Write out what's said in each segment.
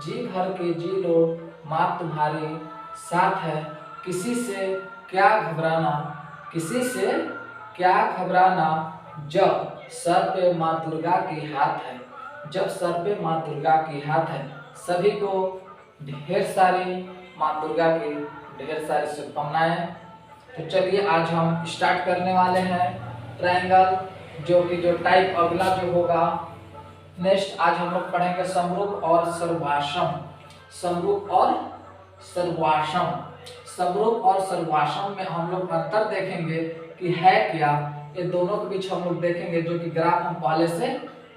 जी भर के जी लो माँ तुम्हारी साथ है, किसी से क्या घबराना, किसी से क्या घबराना, जब सर पे माँ दुर्गा की हाथ है, जब सर पे माँ दुर्गा की हाथ है। सभी को ढेर सारी माँ दुर्गा की ढेर सारी शुभकामनाएं। तो चलिए आज हम स्टार्ट करने वाले हैं ट्रायंगल, जो टाइप अगला जो होगा नेक्स्ट। आज हम लोग पढ़ेंगे समरूप और सर्वाश्रम। समरूप और सर्वाश्रम, समरूप और सर्वाश्रम में हम लोग अंतर देखेंगे कि है क्या। ये दोनों के बीच हम लोग देखेंगे, जो कि ग्राफ हम पहले से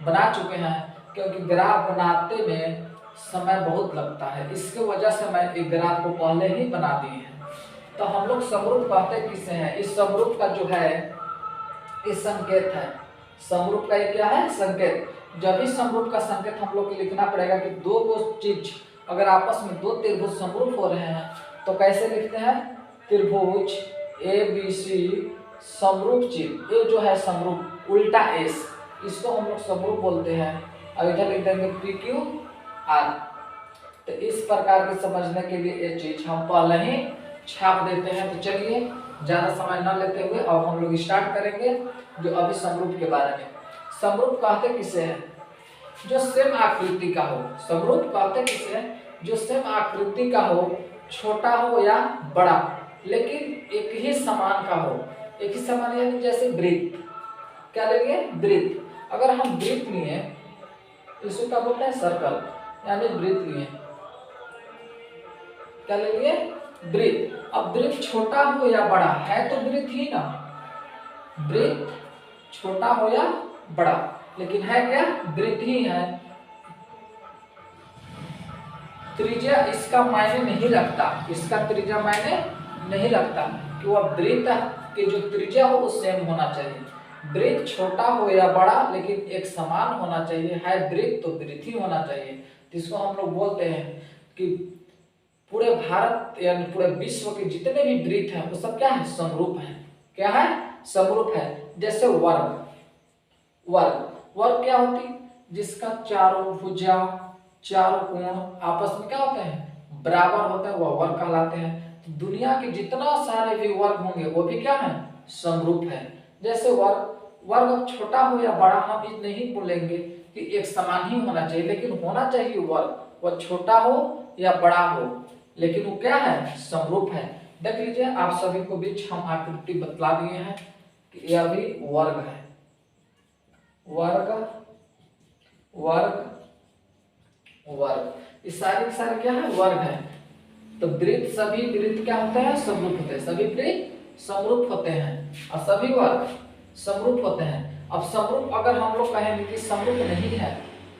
बना चुके हैं, क्योंकि ग्राफ बनाते में समय बहुत लगता है, इसके वजह से मैं एक ग्राफ को पहले ही बना दिए हैं। तो हम लोग समरूप कहते किसे हैं? इस समरूप का जो है ये संकेत है। समरूप का ये क्या है? संकेत। जब भी समरूप का संकेत हम लोग को लिखना पड़ेगा कि दो चीज अगर आपस में दो त्रिभुज समरूप हो रहे हैं तो कैसे लिखते हैं? त्रिभुज ए बी सी समरूप चिन्ह, ये जो है समरूप उल्टा एस, इसको हम लोग समरूप बोलते हैं। अब इधर लिख देंगे पी क्यू आर। तो इस प्रकार के समझने के लिए ये चीज हम पहले ही छाप देते हैं। तो चलिए ज्यादा समय न लेते हुए अब हम लोग स्टार्ट करेंगे जो अभी समरूप के बारे में। समरूप कहते किसे हैं? जो सेम आकृति का हो। समरूप कहते किसे हैं? जो सेम आकृति का हो, छोटा हो या बड़ा, लेकिन एक ही समान का हो। एक ही समान यानी जैसे वृत्त, क्या लेंगे? वृत्त। अगर हम वृत्त लिए, इसको क्या बोलते हैं? सर्कल, यानी वृत्त लिए, क्या लेंगे? वृत्त। अब वृत्त छोटा हो या बड़ा है तो वृत्त ही ना, वृत्त छोटा हो या बड़ा, लेकिन है क्या? वृत्त ही है। त्रिज्या इसका मायने नहीं रखता, इसका त्रिज्या मायने नहीं रखता कि वह वृत्त की जो त्रिज्या हो वो सेम होना चाहिए। वृत्त छोटा हो या बड़ा लेकिन एक समान होना चाहिए। है वृत्त तो वृत्त ही होना चाहिए। जिसको हम लोग बोलते हैं कि पूरे भारत यानी पूरे विश्व के जितने भी वृत्त हैं वो सब क्या है? समरूप है। क्या है? समरूप है। जैसे वर्ग, वर्ग वर्ग क्या होती? जिसका चारों भुजा चारों कोण आपस में क्या होते हैं? बराबर होते हैं, वह वर्ग कहलाते हैं। तो दुनिया के जितना सारे भी वर्ग होंगे वो भी क्या है? समरूप है। जैसे वर्ग, वर्ग अब छोटा हो या बड़ा हम ये नहीं बोलेंगे कि एक समान ही होना चाहिए, लेकिन होना चाहिए वर्ग, वह छोटा हो या बड़ा हो, लेकिन वो क्या है? समरूप है। देख लीजिए आप सभी को बीच हम आकृति बतला दिए हैं कि यह भी वर्ग है। वर्ग वर्ग वर्ग, ये सारे क्या है? वर्ग है। तो वृत्त, सभी वृत्त क्या होते हैं? समरूप होते हैं। सभी वृत्त समरूप होते हैं और सभी वर्ग समरूप होते हैं। अब समरूप अगर हम लोग कहेंगे कि समरूप नहीं है,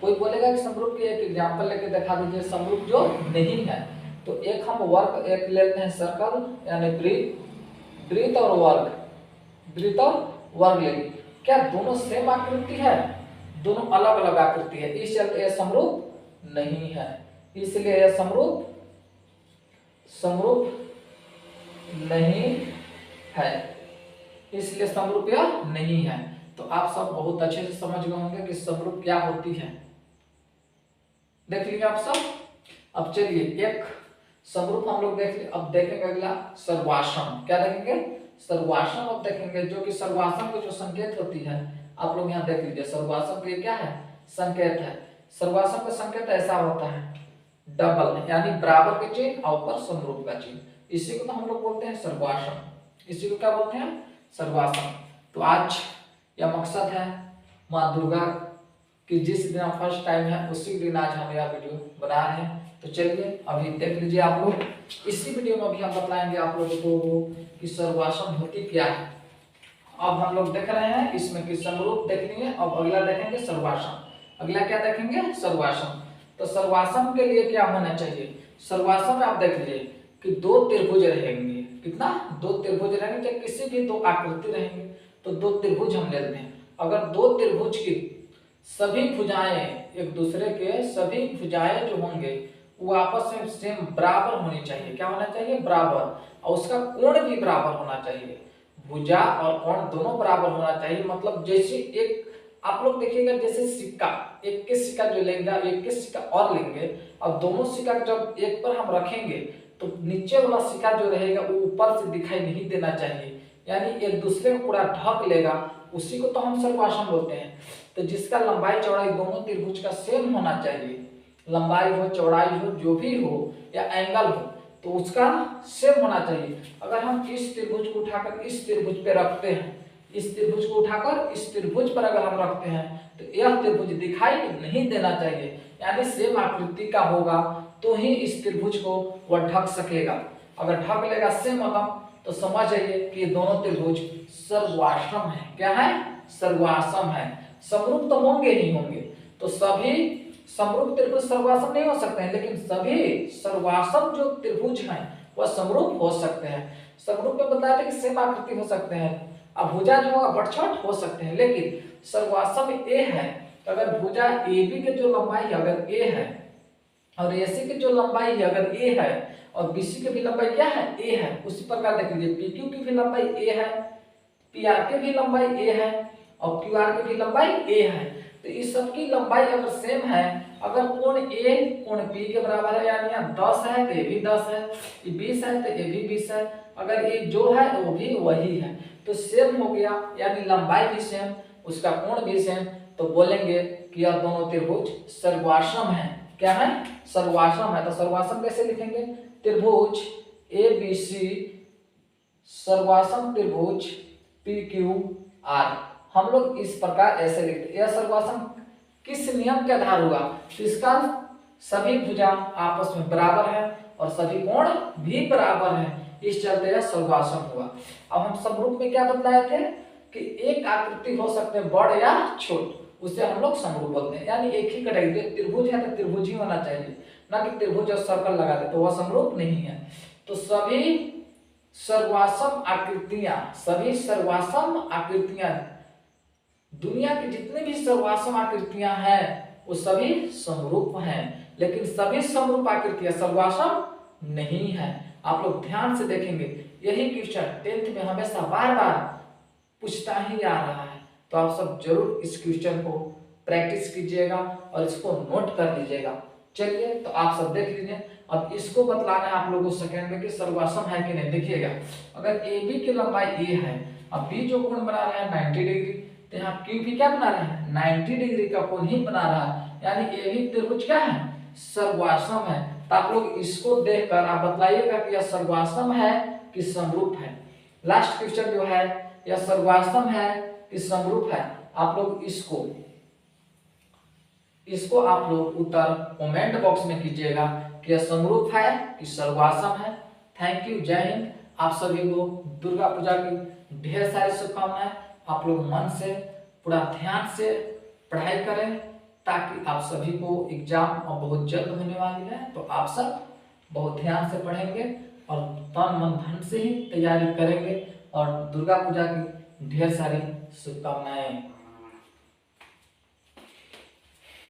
कोई बोलेगा कि समरूप की एक एग्जांपल लेके दिखा दीजिए समरूप जो नहीं है, तो एक हम वर्ग एक लेते हैं, सर्कल यानी वृत्त, वृत्त और वर्ग, वृत्त और वर्ग लेंगे। क्या दोनों सेम आकृति है? दोनों अलग अलग आकृति है, इस चलते यह समरूप नहीं है। इसलिए यह समरूप नहीं है, इसलिए समरूप यह नहीं है। तो आप सब बहुत अच्छे से समझ गए होंगे कि समरूप क्या होती है। देख लीजिए आप सब। अब चलिए एक समरूप हम लोग देख लिए, अब देखेंगे अगला सर्वाश्रम। क्या देखेंगे? सर्वाश्रम अब देखेंगे, जो कि सर्वाश्रम की जो संकेत होती है आप लोग यहाँ देख लीजिए। सर्वाश्रम के क्या है? संकेत है। सर्वाश्रम का संकेत ऐसा होता है, डबल यानी बराबर के चिन्ह और ऊपर समरूप का चिन्ह, इसी को तो हम लोग बोलते हैं सर्वाश्रम। इसी को क्या बोलते हैं? सर्वाश्रम। तो आज यह मकसद है माँ दुर्गा की जिस दिन फर्स्ट टाइम है उसी दिन आज हम यह वीडियो बना रहे हैं। तो चलिए अभी देख लीजिए आप लोग। इसी वीडियो में अभी हम बताएंगे आप लोगों को कि सर्वाश्रम होती क्या है। अब हम लोग देख रहे हैं इसमें कि समरूप देखनी है। अब अगला देखेंगे सर्वाश्रम। अगला क्या देखेंगे? सर्वाश्रम। तो सर्वाश्रम के लिए क्या होना चाहिए? सर्वाश्रम में आप देख लीजिए कि दो त्रिभुज रहेंगे। कितना? दो त्रिभुज रहेंगे, चाहे किसी भी दो आकृति रहेंगे तो दो त्रिभुज हम लेते हैं। अगर दो त्रिभुज की सभी भुजाएं एक दूसरे के सभी भुजाएं जो होंगे वो आपस में सेम बराबर होनी चाहिए। क्या होना चाहिए? बराबर। और उसका कोण भी बराबर होना चाहिए। भुजा और कोण दोनों बराबर होना चाहिए। मतलब जैसे एक आप लोग देखिएगा, जैसे सिक्का, एक के सिक्का जो लेंगे अब एक के सिक्का और लेंगे। अब दोनों सिक्का जब एक पर हम रखेंगे तो नीचे वाला सिक्का जो रहेगा वो ऊपर से दिखाई नहीं देना चाहिए, यानी एक दूसरे को पूरा ढक लेगा, उसी को तो हम सर्वासन बोलते हैं। तो जिसका लंबाई चौड़ाई दोनों त्रिभुज का सेम होना चाहिए, लंबाई हो चौड़ाई हो जो भी हो या एंगल हो तो उसका सेम होना चाहिए। अगर हम इस त्रिभुज को उठाकर इस त्रिभुज पे रखते हैं, इस त्रिभुज को उठाकर इस त्रिभुज पर अगर हम रखते हैं तो यह त्रिभुज दिखाई नहीं देना चाहिए, यानी सेम आकृति का होगा तो ही इस त्रिभुज को वह ढक सकेगा। अगर ढक लेगा सेम मतलब तो समझ जाइए कि ये दोनों त्रिभुज सर्वाश्रम है। क्या है? सर्वाश्रम है। समरूप तो होंगे ही होंगे, तो सभी समरूप त्रिभुज सर्वाश्रम नहीं हो सकते हैं, लेकिन सभी सर्वाश्रम जो त्रिभुज हैं वह समरूप हो सकते हैं। समरूप में बताया था कि सेम आकृति हो सकते हैं। अब भुजा जो होगा बटछट हो सकते हैं, लेकिन सर्वाश्रम ए है तो अगर भुजा ए बी के जो लंबाई है अगर ए है और एसी की जो लंबाई है अगर ए है और बीसी की भी लंबाई क्या है? ए है। उसी प्रकार देख लीजिए पीक्यू की भी लंबाई ए है, पीआर की भी लंबाई ए है और क्यूआर की भी लंबाई ए है। तो इस सब की लंबाई अगर सेम है, अगर कोण ए कोण बी के बराबर है, यानी यहाँ 10 है तो ये भी 10 है, ये 20 है तो ये भी 20 है, अगर ये जो है वो भी वही है तो सेम हो गया, यानी लंबाई भी सेम, उसका कोण भी सेम, तो बोलेंगे कि यह दोनों त्रिभुज सर्वाश्रम है। क्या है? सर्वाश्रम है। तो सर्वाश्रम कैसे लिखेंगे? त्रिभुज ए बी सी सर्वाश्रम त्रिभुज पी क्यू आर, हम लोग इस प्रकार ऐसे लिखते हैं। यह सर्वाश्रम किस नियम के आधार होगा? तो इसका सभी भुजा आपस में बराबर है और सभी कोण भी बराबर है, इस चलते यह सर्वाश्रम हुआ। अब हम समरूप में क्या बतलाए थे कि एक आकृति हो सकते हैं बड़ या छोट, उसे हम लोग समरूप बोलते हैं, यानी एक ही कैटेगरी। त्रिभुज है तो त्रिभुज ही होना चाहिए, ना कि त्रिभुज और सर्कल लगा दे तो वह समरूप नहीं है। तो सभी सर्वाश्रम आकृतियां, सभी सर्वाश्रम आकृतियां, दुनिया की जितनी भी सर्वाश्रम आकृतियां हैं वो सभी समरूप हैं, लेकिन सभी समरूप आकृतियां सर्वाश्रम नहीं है। आप लोग ध्यान से देखेंगे, यही क्वेश्चन 10th में हमेशा बार बार पूछता ही आ रहा है, तो आप सब जरूर इस क्वेश्चन को प्रैक्टिस कीजिएगा और इसको नोट कर लीजिएगा। चलिए तो आप सब देख लीजिए। अब इसको बतलाना है आप लोगों को सेकंड में कि सर्वाश्रम है कि नहीं। देखिएगा, अगर ए बी की लंबाई ए है, अब बी जो कोण बना रहा है 90 डिग्री, तो यहाँ क्यू भी क्या बना रहा है? 90 डिग्री का कोण ही बना रहा है, यानी ए भी त्रिभुज क्या है? सर्वाश्रम है। तो आप लोग इसको देखकर आप बतलाइएगा कि यह सर्वाश्रम है कि समरूप है। लास्ट क्वेश्चन जो है यह सर्वाश्रम है कि समरूप है, आप लोग इसको आप लोग उत्तर कमेंट बॉक्स में कीजिएगा कि यह समरूप है कि सर्वाश्रम है। थैंक यू, जय हिंद। आप सभी को दुर्गा पूजा की ढेर सारी शुभकामनाएं। आप लोग मन से पूरा ध्यान से पढ़ाई करें ताकि आप सभी को एग्जाम और बहुत जल्द होने वाली है, तो आप सब बहुत ध्यान से पढ़ेंगे और तन मन धन से ही तैयारी करेंगे और दुर्गा पूजा की ढेर सारी शुभकामनाएं।